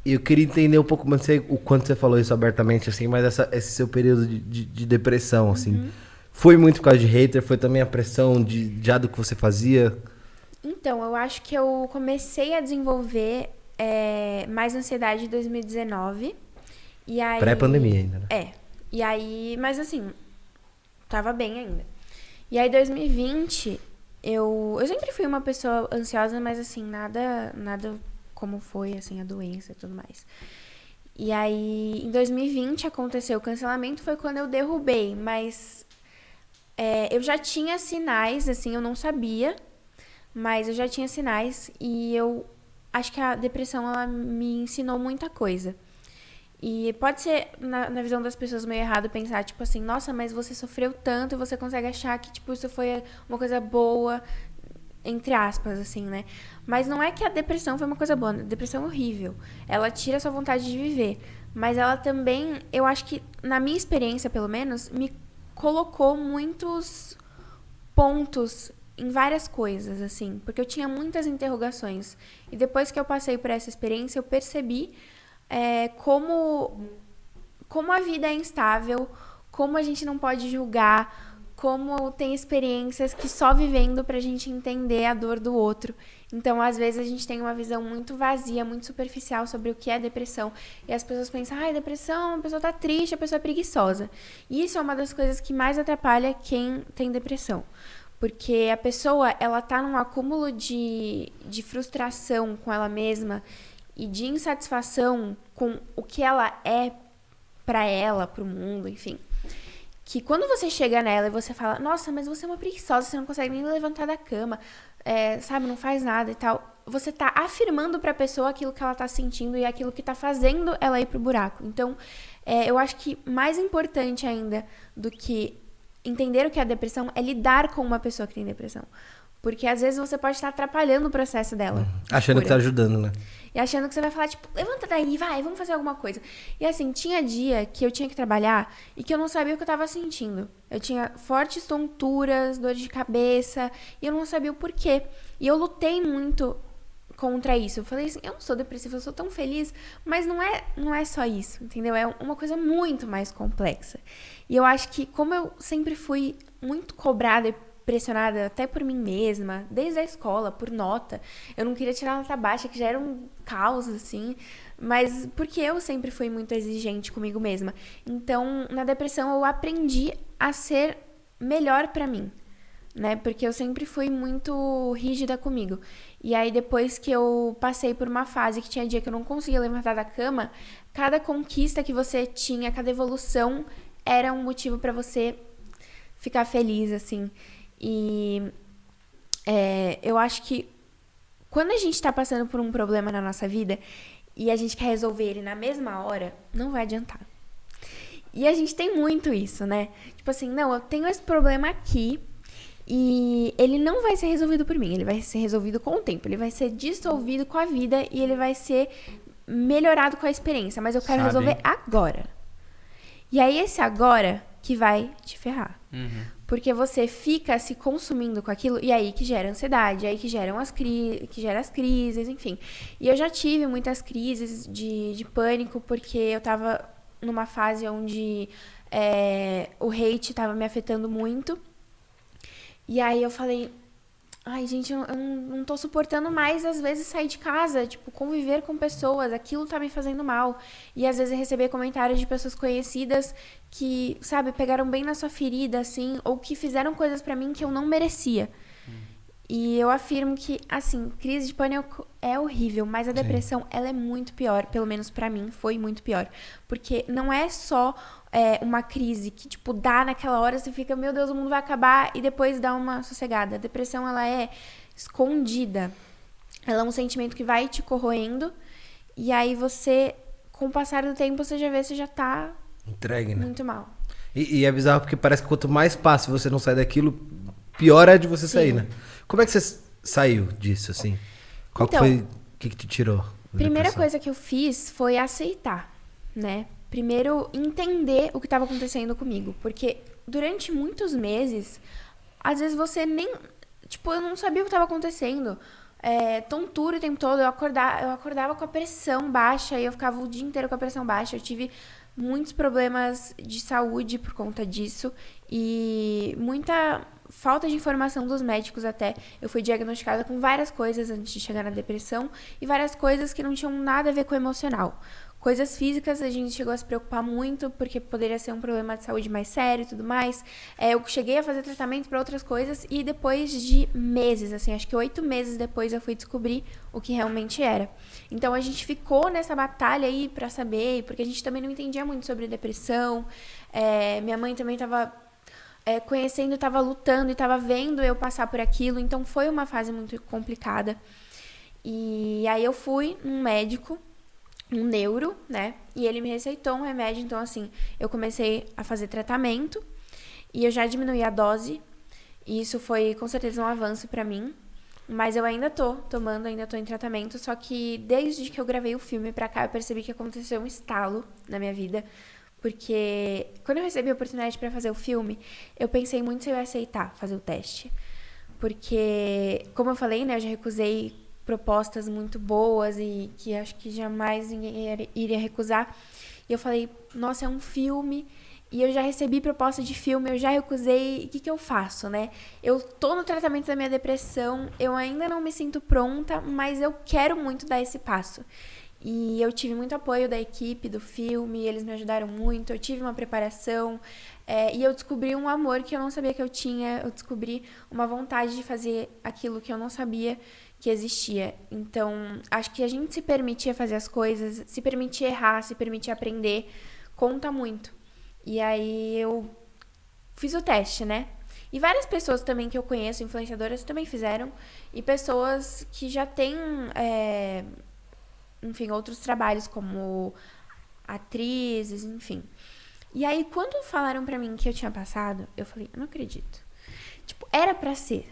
Eu queria entender um pouco mais o quanto você falou isso abertamente, assim, mas esse seu período de depressão, assim, foi muito por causa de hater? Foi também a pressão já do que você fazia? Então, eu acho que eu comecei a desenvolver mais ansiedade em 2019. E Pré-pandemia aí. ainda, né? E aí. Mas assim, tava bem ainda. E aí, 2020, eu sempre fui uma pessoa ansiosa, mas assim, nada como foi, assim, a doença e tudo mais. E aí, em 2020 aconteceu o cancelamento, foi quando eu derrubei, mas eu já tinha sinais, assim, eu não sabia, mas eu já tinha sinais e eu acho que a depressão, ela me ensinou muita coisa. E pode ser, na visão das pessoas, meio errado pensar, tipo assim, nossa, mas você sofreu tanto e você consegue achar que, tipo, isso foi uma coisa boa, entre aspas, assim, né? Mas não é que a depressão foi uma coisa boa. A depressão é horrível. Ela tira a sua vontade de viver. Mas ela também, eu acho que, na minha experiência, pelo menos, me colocou muitos pontos em várias coisas, assim. Porque eu tinha muitas interrogações. E depois que eu passei por essa experiência, eu percebi como a vida é instável, como a gente não pode julgar, como tem experiências que só vivendo pra gente entender a dor do outro. Então, às vezes, a gente tem uma visão muito vazia, muito superficial sobre o que é depressão. E as pessoas pensam, depressão, a pessoa tá triste, a pessoa é preguiçosa. E isso é uma das coisas que mais atrapalha quem tem depressão. Porque a pessoa, ela tá num acúmulo de frustração com ela mesma e de insatisfação com o que ela é pra ela, pro mundo, enfim. Que quando você chega nela e você fala, nossa, mas você é uma preguiçosa, você não consegue nem levantar da cama, sabe, não faz nada e tal. Você tá afirmando pra pessoa aquilo que ela tá sentindo e aquilo que tá fazendo ela ir pro buraco. Então, eu acho que mais importante ainda do que entender o que é a depressão é lidar com uma pessoa que tem depressão. Porque às vezes você pode estar atrapalhando o processo dela de Achando que tá cura. ajudando, né? E achando que você vai falar, tipo, levanta daí, vai, vamos fazer alguma coisa. E assim, tinha dia que eu tinha que trabalhar e que eu não sabia o que eu tava sentindo. Eu tinha fortes tonturas, dor de cabeça, e eu não sabia o porquê. E eu lutei muito contra isso. Eu falei assim, eu não sou depressiva, eu sou tão feliz, mas não é só isso, entendeu? É uma coisa muito mais complexa. E eu acho que, como eu sempre fui muito cobrada e pressionada até por mim mesma, desde a escola, por nota. Eu não queria tirar nota baixa, que já era um caos, assim. Mas porque eu sempre fui muito exigente comigo mesma. Então, na depressão, eu aprendi a ser melhor pra mim, né? Porque eu sempre fui muito rígida comigo. E aí, depois que eu passei por uma fase que tinha dia que eu não conseguia levantar da cama, cada conquista que você tinha, cada evolução, era um motivo pra você ficar feliz, assim. E eu acho que quando a gente tá passando por um problema na nossa vida e a gente quer resolver ele na mesma hora, não vai adiantar. E a gente tem muito isso, né? Tipo assim, não, eu tenho esse problema aqui e ele não vai ser resolvido por mim, ele vai ser resolvido com o tempo, ele vai ser dissolvido com a vida e ele vai ser melhorado com a experiência, mas eu quero resolver Sabe? agora. E aí esse agora que vai te ferrar. Uhum. Porque você fica se consumindo com aquilo e aí que gera ansiedade, aí que geram que gera as crises, enfim. E eu já tive muitas crises de pânico porque eu tava numa fase onde o hate tava me afetando muito. E aí eu falei, ai, gente, eu não tô suportando mais, às vezes, sair de casa, tipo, conviver com pessoas, aquilo tá me fazendo mal. E às vezes receber comentários de pessoas conhecidas que, sabe, pegaram bem na sua ferida, assim, ou que fizeram coisas pra mim que eu não merecia. E eu afirmo que, assim, crise de pânico é horrível, mas a Sim. depressão, ela é muito pior, pelo menos pra mim, foi muito pior. Porque não é só uma crise que, tipo, dá naquela hora, você fica, meu Deus, o mundo vai acabar, e depois dá uma sossegada. A depressão, ela é escondida. Ela é um sentimento que vai te corroendo, e aí você, com o passar do tempo, você já vê, você já tá Entregue, né? muito mal. E é bizarro porque parece que quanto mais fácil você não sai daquilo, pior é de você sair, Sim. né? Como é que você saiu disso, assim? Qual que foi, Então, o que te tirou da primeira depressão? coisa que eu fiz foi aceitar, né? Primeiro, entender o que estava acontecendo comigo. Porque durante muitos meses, às vezes você nem. Tipo, eu não sabia o que estava acontecendo. tontura o tempo todo. Eu acordava com a pressão baixa e eu ficava o dia inteiro com a pressão baixa. Eu tive muitos problemas de saúde por conta disso e muita falta de informação dos médicos até. Eu fui diagnosticada com várias coisas antes de chegar na depressão e várias coisas que não tinham nada a ver com o emocional. Coisas físicas, a gente chegou a se preocupar muito, porque poderia ser um problema de saúde mais sério e tudo mais. Eu cheguei a fazer tratamento para outras coisas e depois de meses, assim, acho que 8 meses depois eu fui descobrir o que realmente era. Então a gente ficou nessa batalha aí para saber, porque a gente também não entendia muito sobre depressão. Minha mãe também estava conhecendo, estava lutando e estava vendo eu passar por aquilo, então foi uma fase muito complicada. E aí eu fui num médico, um neuro, né? E ele me receitou um remédio. Então, assim, eu comecei a fazer tratamento e eu já diminuí a dose. E isso foi, com certeza, um avanço pra mim. Mas eu ainda tô tomando, ainda tô em tratamento. Só que desde que eu gravei o filme pra cá, eu percebi que aconteceu um estalo na minha vida. Porque quando eu recebi a oportunidade pra fazer o filme, eu pensei muito se eu ia aceitar fazer o teste. Porque, como eu falei, né? Eu já recusei propostas muito boas e que acho que jamais ninguém iria recusar. E eu falei, nossa, é um filme e eu já recebi proposta de filme, eu já recusei, o que eu faço, né? Eu tô no tratamento da minha depressão, eu ainda não me sinto pronta, mas eu quero muito dar esse passo. E eu tive muito apoio da equipe do filme, eles me ajudaram muito, eu tive uma preparação, e eu descobri um amor que eu não sabia que eu tinha, eu descobri uma vontade de fazer aquilo que eu não sabia que existia. Então, acho que a gente se permitir fazer as coisas, se permitir errar, se permitir aprender, conta muito. E aí eu fiz o teste, né? E várias pessoas também que eu conheço, influenciadoras, também fizeram. E pessoas que já têm, enfim, outros trabalhos como atrizes, enfim. E aí, quando falaram pra mim que eu tinha passado, eu falei, eu não acredito. Tipo, era pra ser.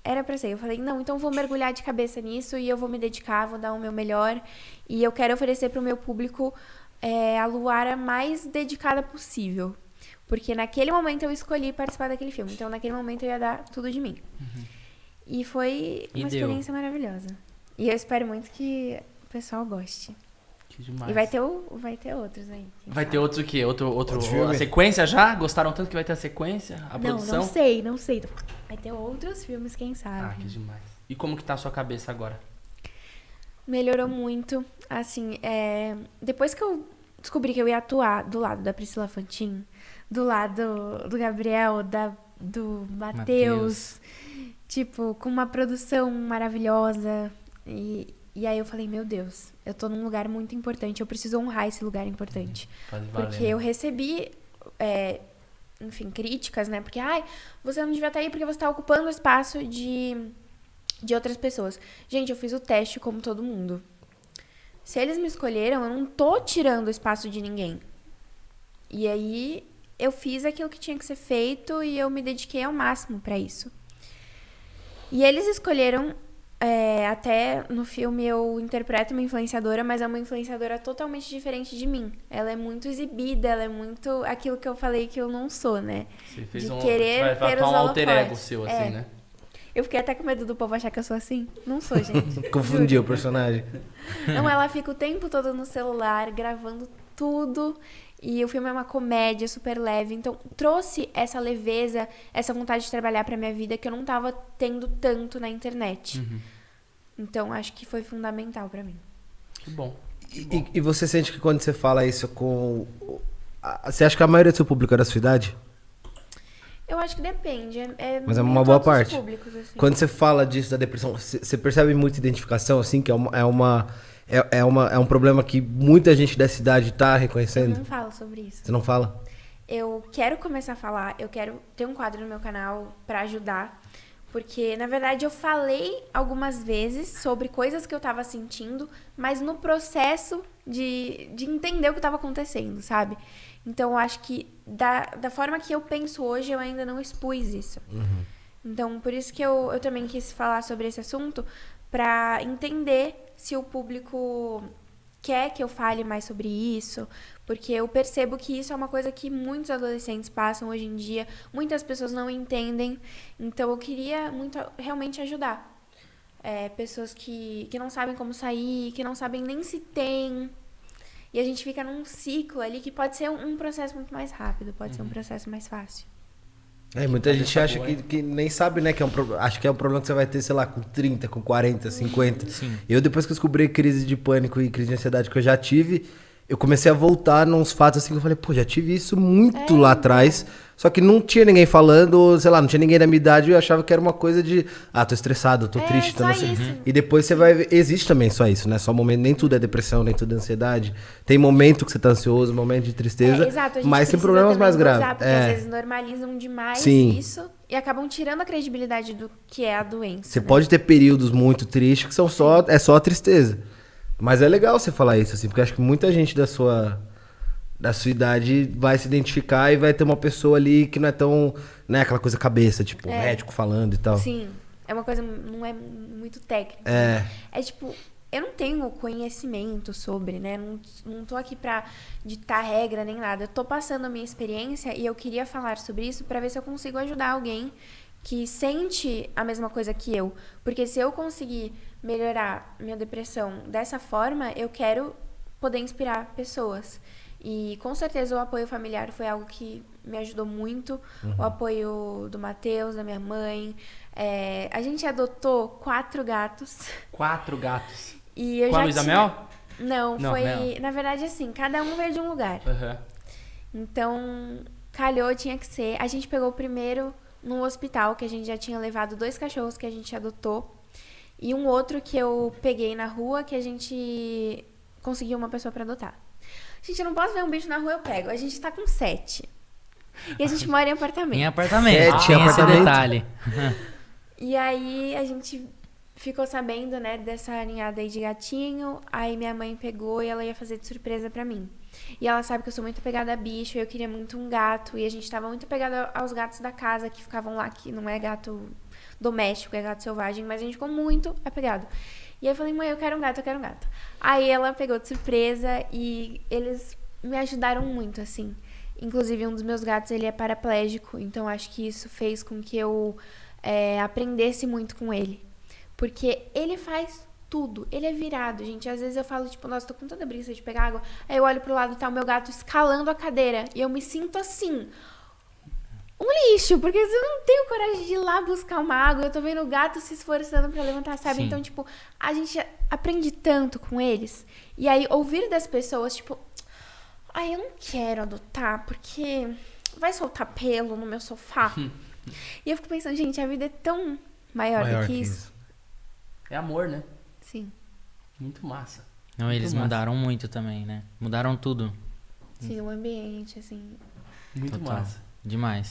Era pra ser. Eu falei, não, então vou mergulhar de cabeça nisso e eu vou me dedicar, vou dar o meu melhor. E eu quero oferecer pro meu público a Luara mais dedicada possível. Porque naquele momento eu escolhi participar daquele filme. Então, naquele momento eu ia dar tudo de mim. Uhum. E foi uma experiência maravilhosa. E eu espero muito que o pessoal goste. Que demais. E vai ter outros aí. Vai ter outros o quê? A sequência já? Gostaram tanto que vai ter a sequência? A produção? Não sei. Vai ter outros filmes, quem sabe. Ah, que demais. E como que tá a sua cabeça agora? Melhorou muito. Assim, depois que eu descobri que eu ia atuar do lado da Priscila Fantin, do lado do Gabriel, do Matheus, tipo, com uma produção maravilhosa. E aí eu falei, meu Deus, eu tô num lugar muito importante, eu preciso honrar esse lugar importante. Porque eu recebi, enfim, críticas, né? Porque, você não devia estar aí porque você tá ocupando o espaço de outras pessoas. Gente, eu fiz o teste como todo mundo. Se eles me escolheram, eu não tô tirando o espaço de ninguém. E aí eu fiz aquilo que tinha que ser feito e eu me dediquei ao máximo pra isso. E eles escolheram... até no filme eu interpreto uma influenciadora, mas é uma influenciadora totalmente diferente de mim. Ela é muito exibida, ela é muito aquilo que eu falei que eu não sou, né? Você fez de querer ter os um alter ego seu, assim, né? Eu fiquei até com medo do povo achar que eu sou assim. Não sou, gente. Confundiu o personagem. Não, ela fica o tempo todo no celular, gravando tudo. E o filme é uma comédia super leve. Então, trouxe essa leveza, essa vontade de trabalhar pra minha vida que eu não tava tendo tanto na internet. Uhum. Então, acho que foi fundamental pra mim. Que bom. E você sente que quando você fala isso com... Você acha que a maioria do seu público é da sua idade? Eu acho que depende. Mas é uma boa parte. Públicos, assim. Quando você fala disso, da depressão, você percebe muita identificação, assim, que é um problema que muita gente dessa idade tá reconhecendo? Eu não falo sobre isso. Você não fala? Eu quero começar a falar, eu quero ter um quadro no meu canal pra ajudar. Porque, na verdade, eu falei algumas vezes sobre coisas que eu tava sentindo, mas no processo de entender o que tava acontecendo, sabe? Então, eu acho que da forma que eu penso hoje, eu ainda não expus isso. Uhum. Então, por isso que eu também quis falar sobre esse assunto, pra entender se o público quer que eu fale mais sobre isso, porque eu percebo que isso é uma coisa que muitos adolescentes passam hoje em dia, muitas pessoas não entendem, então eu queria muito realmente ajudar. pessoas que não sabem como sair, que não sabem nem se tem. E a gente fica num ciclo ali que pode ser um processo muito mais rápido, pode ser um processo mais fácil. Muita gente acha que nem sabe, né? Acho que é um problema que você vai ter, sei lá, com 30, com 40, 50. Sim. Eu, depois que eu descobri crise de pânico e crise de ansiedade que eu já tive, eu comecei a voltar nos fatos assim que eu falei, pô, já tive isso muito lá atrás. Só que não tinha ninguém falando, sei lá, não tinha ninguém da minha idade, eu achava que era uma coisa de, tô estressado, tô triste, tô só não sei. isso. E depois você vai ver, existe também só isso, né? Só momento, nem tudo é depressão, nem tudo é ansiedade. Tem momento que você tá ansioso, momento de tristeza, Exato, a gente mas tem precisa problemas também mais dosar, graves. Porque às vezes normalizam demais Sim. isso e acabam tirando a credibilidade do que é a doença. Você né? pode ter períodos muito tristes que são só a tristeza. Mas é legal você falar isso, assim, porque acho que muita gente da sua idade vai se identificar e vai ter uma pessoa ali que não é tão, né, aquela coisa cabeça, tipo, médico falando e tal. Sim, é uma coisa, não é muito técnica. É tipo, eu não tenho conhecimento sobre, né? Não tô aqui pra ditar regra nem nada. Eu tô passando a minha experiência e eu queria falar sobre isso pra ver se eu consigo ajudar alguém que sente a mesma coisa que eu. Porque se eu conseguir melhorar minha depressão dessa forma, eu quero poder inspirar pessoas. E com certeza o apoio familiar foi algo que me ajudou muito. O apoio do Matheus, da minha mãe. A gente adotou 4 gatos. 4 gatos. E eu Com a já Luísa tinha... Mel? Não, foi... Mel. Na verdade, assim, cada um veio de um lugar. Então, calhou, tinha que ser. A gente pegou primeiro num hospital, que a gente já tinha levado 2 cachorros que a gente adotou. E um outro que eu peguei na rua, que a gente conseguiu uma pessoa pra adotar. Gente, eu não posso ver um bicho na rua, eu pego. A gente tá com 7. E a gente mora em apartamento. Em apartamento, tinha esse detalhe. E aí a gente ficou sabendo, né, dessa ninhada aí de gatinho. Aí minha mãe pegou e ela ia fazer de surpresa pra mim. E ela sabe que eu sou muito apegada a bicho, eu queria muito um gato. E a gente tava muito apegada aos gatos da casa que ficavam lá, que não é gato doméstico, é gato selvagem. Mas a gente ficou muito apegado. E aí eu falei, mãe, eu quero um gato, eu quero um gato. Aí ela pegou de surpresa e eles me ajudaram muito, assim. Inclusive, um dos meus gatos, ele é paraplégico, então acho que isso fez com que eu aprendesse muito com ele. Porque ele faz tudo, ele é virado, gente. Às vezes eu falo, tipo, nossa, tô com tanta preguiça de pegar água. Aí eu olho pro lado e tá o meu gato escalando a cadeira. E eu me sinto assim... um lixo, porque eu não tenho coragem de ir lá buscar uma água. Eu tô vendo o gato se esforçando pra levantar, sabe? Sim. Então, tipo, a gente aprende tanto com eles. E aí, ouvir das pessoas, tipo... ai, eu não quero adotar, porque vai soltar pelo no meu sofá. E eu fico pensando, gente, a vida é tão maior do que isso. É amor, né? Sim. Muito massa. Não, eles massa. mudaram muito também, né? Mudaram tudo. Sim, o ambiente, assim... Muito Total. massa. Demais.